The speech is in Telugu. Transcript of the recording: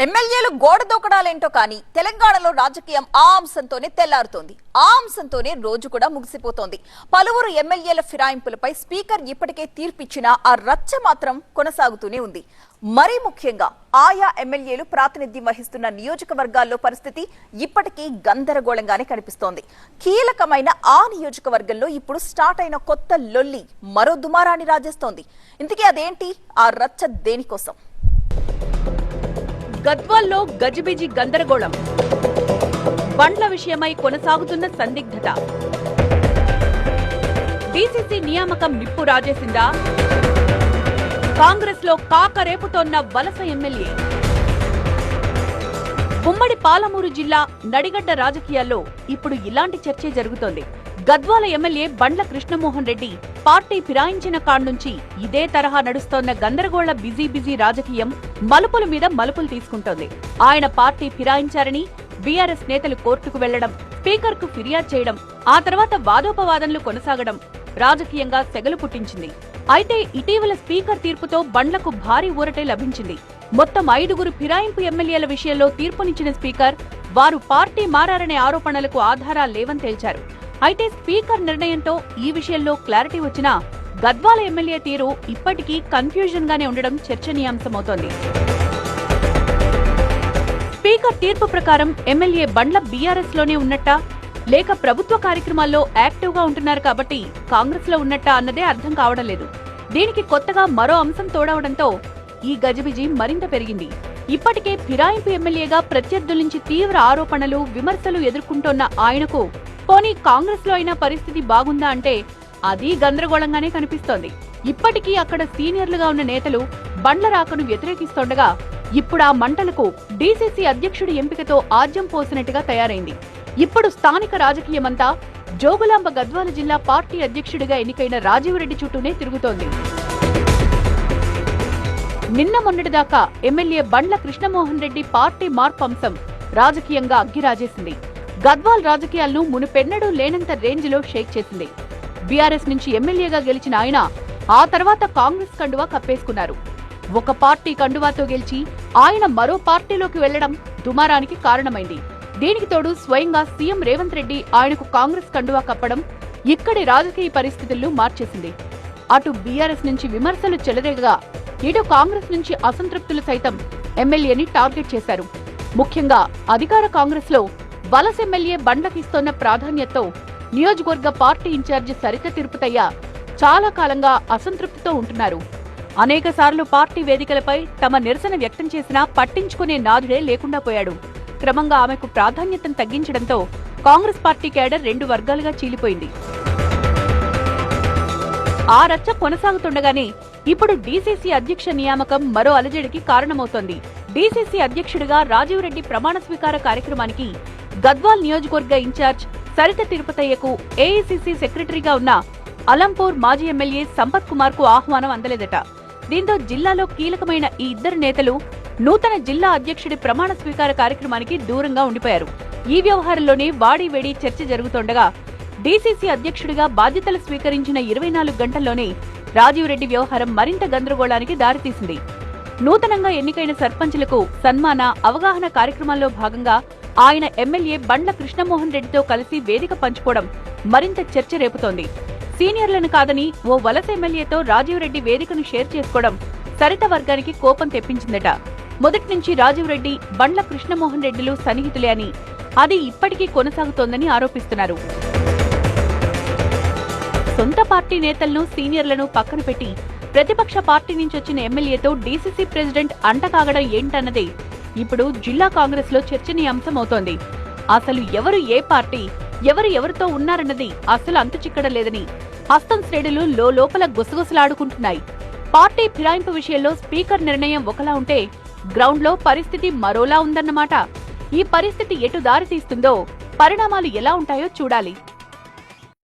ఎమ్మెల్యేలు గోడ దూకడాలేంటో కానీ తెలంగాణలో రాజకీయం ఆ అంశంతోనే తెల్లారుతోంది. ఆ అంశంతోనే రోజు కూడా ముగిసిపోతోంది. పలువురు ఎమ్మెల్యేల ఫిరాయింపులపై స్పీకర్ ఇప్పటికే తీర్పిచ్చినా ఆ రచ్చ మాత్రం కొనసాగుతూనే ఉంది. మరీ ముఖ్యంగా ఆయా ఎమ్మెల్యేలు ప్రాతినిధ్యం వహిస్తున్న నియోజకవర్గాల్లో పరిస్థితి ఇప్పటికీ గందరగోళంగానే కనిపిస్తోంది. కీలకమైన ఆ నియోజకవర్గంలో ఇప్పుడు స్టార్ట్ అయిన కొత్త లొల్లి మరో దుమారాన్ని రాజేస్తోంది. ఇంతకీ అదేంటి? ఆ రచ్చ దేనికోసం? గద్వాల్లో గజిబిజి గందరగోళం, బండ్ల విషయమై కొనసాగుతున్న సందిగ్ధత, డీసీసీ నియామకం నిప్పు రాజేసిందా? కాంగ్రెస్ లో కాకరేపుతోన్న వలస ఎమ్మెల్యే. ఉమ్మడి పాలమూరు జిల్లా నడిగడ్డ రాజకీయాల్లో ఇప్పుడు ఇలాంటి చర్చే జరుగుతోంది. గద్వాల ఎమ్మెల్యే బండ్ల కృష్ణమోహన్ రెడ్డి పార్టీ ఫిరాయించిన కాడ్నుంచి ఇదే తరహా నడుస్తోన్న గందరగోళ బిజీ రాజకీయం మలుపుల మీద మలుపులు తీసుకుంటోంది. ఆయన పార్టీ ఫిరాయించారని బీఆర్ఎస్ నేతలు కోర్టుకు వెళ్లడం, స్పీకర్ కు ఫిర్యాదు చేయడం, ఆ తర్వాత వాదోపవాదనలు కొనసాగడం రాజకీయంగా సెగలు పుట్టించింది. అయితే ఇటీవల స్పీకర్ తీర్పుతో బండ్లకు భారీ ఊరటే లభించింది. మొత్తం 5గురు ఫిరాయింపు ఎమ్మెల్యేల విషయంలో తీర్పునిచ్చిన స్పీకర్ వారు పార్టీ మారారనే ఆరోపణలకు ఆధారాలు లేవని తేల్చారు. అయితే స్పీకర్ నిర్ణయంతో ఈ విషయంలో క్లారిటీ వచ్చినా గద్వాల ఎమ్మెల్యే తీరు ఇప్పటికీ కన్ఫ్యూజన్ గానే ఉండడం చర్చనీయాంశమవుతోంది. స్పీకర్ తీర్పు ప్రకారం ఎమ్మెల్యే బండ్ల బీఆర్ఎస్ లోనే ఉన్నట్టా, లేక ప్రభుత్వ కార్యక్రమాల్లో యాక్టివ్ గా ఉంటున్నారు కాబట్టి కాంగ్రెస్ లో ఉన్నట్టా అన్నదే అర్థం కావడం లేదు. దీనికి కొత్తగా మరో అంశం తోడవడంతో ఈ గజిబిజి మరింత పెరిగింది. ఇప్పటికే ఫిరాయింపు ఎమ్మెల్యేగా ప్రత్యర్థుల నుంచి తీవ్ర ఆరోపణలు, విమర్శలు ఎదుర్కొంటోన్న ఆయనకు పోనీ కాంగ్రెస్ లో అయినా పరిస్థితి బాగుందా అంటే అది గందరగోళంగానే కనిపిస్తోంది. ఇప్పటికీ అక్కడ సీనియర్లుగా ఉన్న నేతలు బండ్ల రాకను వ్యతిరేకిస్తోండగా ఇప్పుడు ఆ మంటలకు డీసీసీ అధ్యక్షుడి ఎంపికతో ఆజ్యం పోసినట్టుగా తయారైంది. ఇప్పుడు స్థానిక రాజకీయమంతా జోగులాంబ గద్వాల జిల్లా పార్టీ అధ్యక్షుడిగా ఎన్నికైన రాజీవ్ రెడ్డి చుట్టూనే తిరుగుతోంది. నిన్న మొన్నటిదాకా ఎమ్మెల్యే బండ్ల కృష్ణమోహన్ రెడ్డి పార్టీ మార్పు అంశం రాజకీయంగా అగ్గిరాజేసింది. గద్వాల్ రాజకీయాలను మునుపెన్నడూ లేనంత రేంజ్లో షేక్ చేసింది. బీఆర్ఎస్ నుంచి ఎమ్మెల్యేగా గెలిచిన ఆయన ఆ తర్వాత కాంగ్రెస్ కండువా కప్పేసుకున్నారు. ఒక పార్టీ కండువాతో గెలిచి ఆయన మరో పార్టీలోకి వెళ్లడం దుమారానికి కారణమైంది. దీనికి తోడు స్వయంగా సీఎం రేవంత్ రెడ్డి ఆయనకు కాంగ్రెస్ కండువా కప్పడం ఇక్కడి రాజకీయ పరిస్థితులను మార్చేసింది. అటు బీఆర్ఎస్ నుంచి విమర్శలు చెలరేగగా ఇటు కాంగ్రెస్ నుంచి అసంతృప్తులు సైతం ఎమ్మెల్యేని టార్గెట్ చేశారు. ముఖ్యంగా అధికార కాంగ్రెస్ లో వలస ఎమ్మెల్యే బండ్లకిస్తోన్న ప్రాధాన్యతతో నియోజకవర్గ పార్టీ ఇన్ఛార్జి సరిత తిరుపతయ్య చాలా కాలంగా అసంతృప్తితో ఉంటున్నారు. అనేక సార్లు పార్టీ వేదికలపై తమ నిరసన వ్యక్తం చేసినా పట్టించుకునే నాదుడే లేకుండా పోయాడు. క్రమంగా ఆమెకు ప్రాధాన్యతను తగ్గించడంతో కాంగ్రెస్ పార్టీ కేడర్ 2 వర్గాలుగా చీలిపోయింది. ఆ రచ్చ కొనసాగుతుండగానే ఇప్పుడు డీసీసీ అధ్యక్ష నియామకం మరో అలజడికి కారణమవుతోంది. డీసీసీ అధ్యక్షుడిగా రాజీవ్ రెడ్డి ప్రమాణ స్వీకార కార్యక్రమానికి గద్వాల్ నియోజకవర్గ ఇన్ఛార్జ్ సరిత తిరుపతయ్యకు ఏఐసీసీ సెక్రటరీగా ఉన్న అలంపూర్ మాజీ ఎమ్మెల్యే సంపత్ కుమార్ కు ఆహ్వానం అందలేదట. దీంతో జిల్లాలో కీలకమైన ఈ ఇద్దరు నేతలు నూతన జిల్లా అధ్యక్షుడి ప్రమాణ స్వీకార కార్యక్రమానికి దూరంగా ఉండిపోయారు. ఈ వ్యవహారంలోనే వాడీవేడి చర్చ జరుగుతుండగా డీసీసీ అధ్యక్షుడిగా బాధ్యతలు స్వీకరించిన 24 గంటల్లోనే రాజీవ్ రెడ్డి వ్యవహారం మరింత గందరగోళానికి దారితీసింది. నూతనంగా ఎన్నికైన సర్పంచులకు సన్మాన, అవగాహన కార్యక్రమాల్లో భాగంగా ఆయన ఎమ్మెల్యే బండ్ల కృష్ణమోహన్ రెడ్డితో కలిసి వేదిక పంచుకోవడం మరింత చర్చ రేపుతోంది. సీనియర్లను కాదని ఓ వలస ఎమ్మెల్యేతో రాజీవ్ రెడ్డి వేదికను షేర్ చేసుకోవడం సరిత వర్గానికి కోపం తెప్పించిందట. మొదటి నుంచి రాజీవ్ రెడ్డి, బండ్ల కృష్ణమోహన్ రెడ్డిలు సన్నిహితులే అని, అది ఇప్పటికీ కొనసాగుతోందని ఆరోపిస్తున్నారు. సొంత పార్టీ నేతలను, సీనియర్లను పక్కన పెట్టి ప్రతిపక్ష పార్టీ నుంచి వచ్చిన ఎమ్మెల్యేతో డీసీసీ ప్రెసిడెంట్ అంటకాగడం ఏంటన్నదే ఇప్పుడు జిల్లా కాంగ్రెస్ లో చర్చనీయాంశమవుతోంది. అసలు ఎవరు ఏ పార్టీ, ఎవరితో ఉన్నారన్నది అసలు అంతుచిక్కడలేదని హస్తం శ్రేణులు లోపల గుసగుసలాడుకుంటున్నాయి. పార్టీ ఫిరాయింపు విషయంలో స్పీకర్ నిర్ణయం ఒకలా ఉంటే గ్రౌండ్ లో పరిస్థితి మరోలా ఉందన్నమాట. ఈ పరిస్థితి ఎటు దారి తీస్తుందో, పరిణామాలు ఎలా ఉంటాయో చూడాలి.